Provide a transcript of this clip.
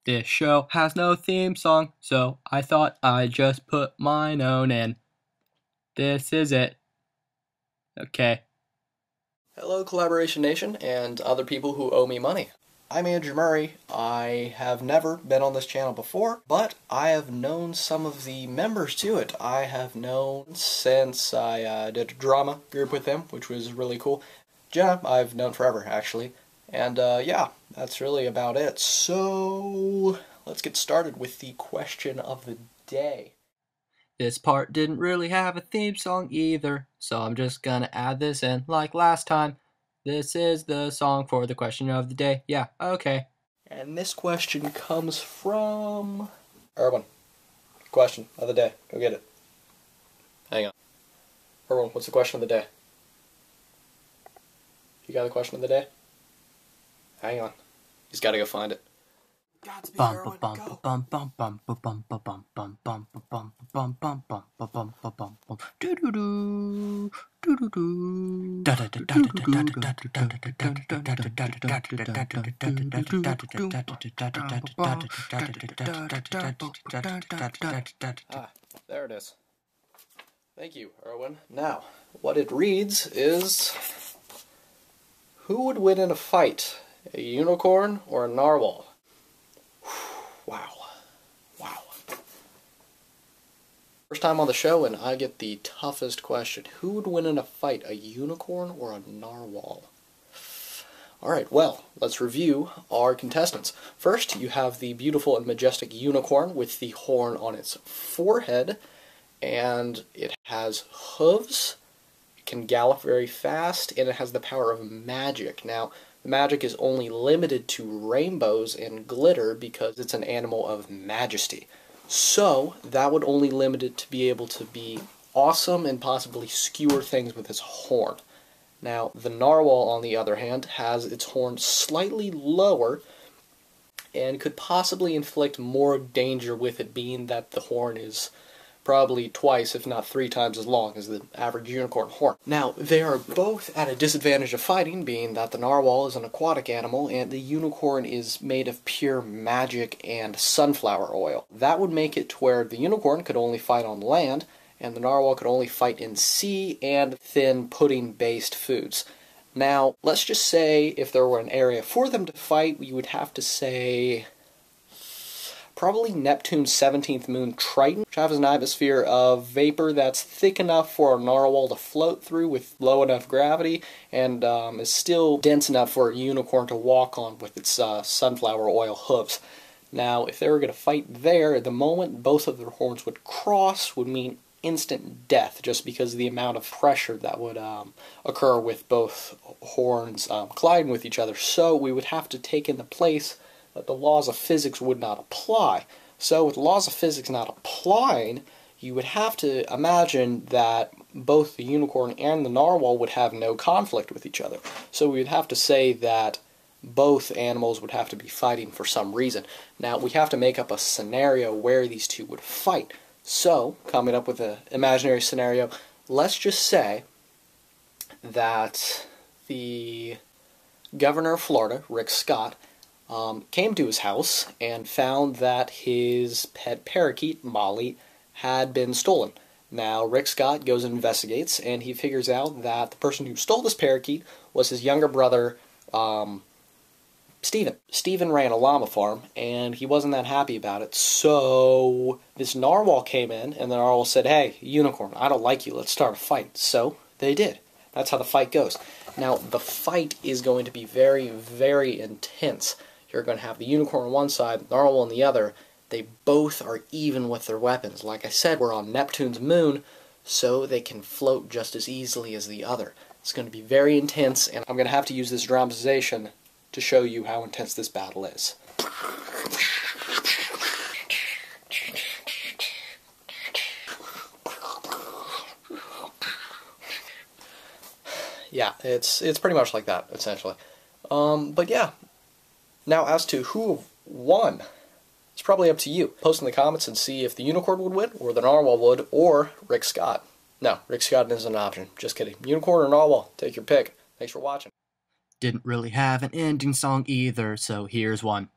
This show has no theme song, so I thought I'd just put mine own in. This is it. Okay. Hello, Collaboration Nation, and other people who owe me money. I'm Andrew Murray. I have never been on this channel before, but I have known some of the members to it. I have known since I did a drama group with them, which was really cool. Jenna, I've known forever, actually. And yeah, that's really about it. So, let's get started with the question of the day. This part didn't really have a theme song either, so I'm just gonna add this in like last time. This is the song for the question of the day. Yeah, okay. And this question comes from Corwin. Question of the day. Go get it. Hang on. Corwin, what's the question of the day? You got the question of the day? Hang on. He's got to go find it. There it is. Thank you, Erwin. Now, what it reads is, who would win in a fight, a unicorn or a narwhal? Wow. Wow. First time on the show and I get the toughest question. Who would win in a fight, a unicorn or a narwhal? Alright, well, let's review our contestants. First, you have the beautiful and majestic unicorn with the horn on its forehead, and it has hooves, it can gallop very fast, and it has the power of magic. Now, the magic is only limited to rainbows and glitter because it's an animal of majesty. So, that would only limit it to be able to be awesome and possibly skewer things with its horn. Now, the narwhal, on the other hand, has its horn slightly lower and could possibly inflict more danger with it, being that the horn is probably twice, if not 3 times as long as the average unicorn horn. Now, they are both at a disadvantage of fighting, being that the narwhal is an aquatic animal and the unicorn is made of pure magic and sunflower oil. That would make it to where the unicorn could only fight on land, and the narwhal could only fight in sea and thin pudding-based foods. Now, let's just say if there were an area for them to fight, we would have to say probably Neptune's 17th moon Triton, which has an atmosphere of vapor that's thick enough for a narwhal to float through with low enough gravity, and is still dense enough for a unicorn to walk on with its sunflower oil hooves. Now, if they were going to fight there, the moment both of their horns would cross would mean instant death, just because of the amount of pressure that would occur with both horns colliding with each other. So we would have to take in the place that the laws of physics would not apply. So with the laws of physics not applying, you would have to imagine that both the unicorn and the narwhal would have no conflict with each other. So we would have to say that both animals would have to be fighting for some reason. Now, we have to make up a scenario where these two would fight. So, coming up with an imaginary scenario, let's just say that the governor of Florida, Rick Scott, came to his house and found that his pet parakeet, Molly, had been stolen. Now, Rick Scott goes and investigates, and he figures out that the person who stole this parakeet was his younger brother, Steven. Steven ran a llama farm, and he wasn't that happy about it, so this narwhal came in, and the narwhal said, "Hey, unicorn, I don't like you, let's start a fight." So, they did. That's how the fight goes. Now, the fight is going to be very, very intense. You're going to have the unicorn on one side, the narwhal on the other. They both are even with their weapons. Like I said, we're on Neptune's moon, so they can float just as easily as the other. It's going to be very intense, and I'm going to have to use this dramatization to show you how intense this battle is. Yeah, it's pretty much like that, essentially. But yeah. Now, as to who won, it's probably up to you. Post in the comments and see if the unicorn would win, or the narwhal would, or Rick Scott. No, Rick Scott isn't an option. Just kidding. Unicorn or narwhal, take your pick. Thanks for watching. Didn't really have an ending song either, so here's one.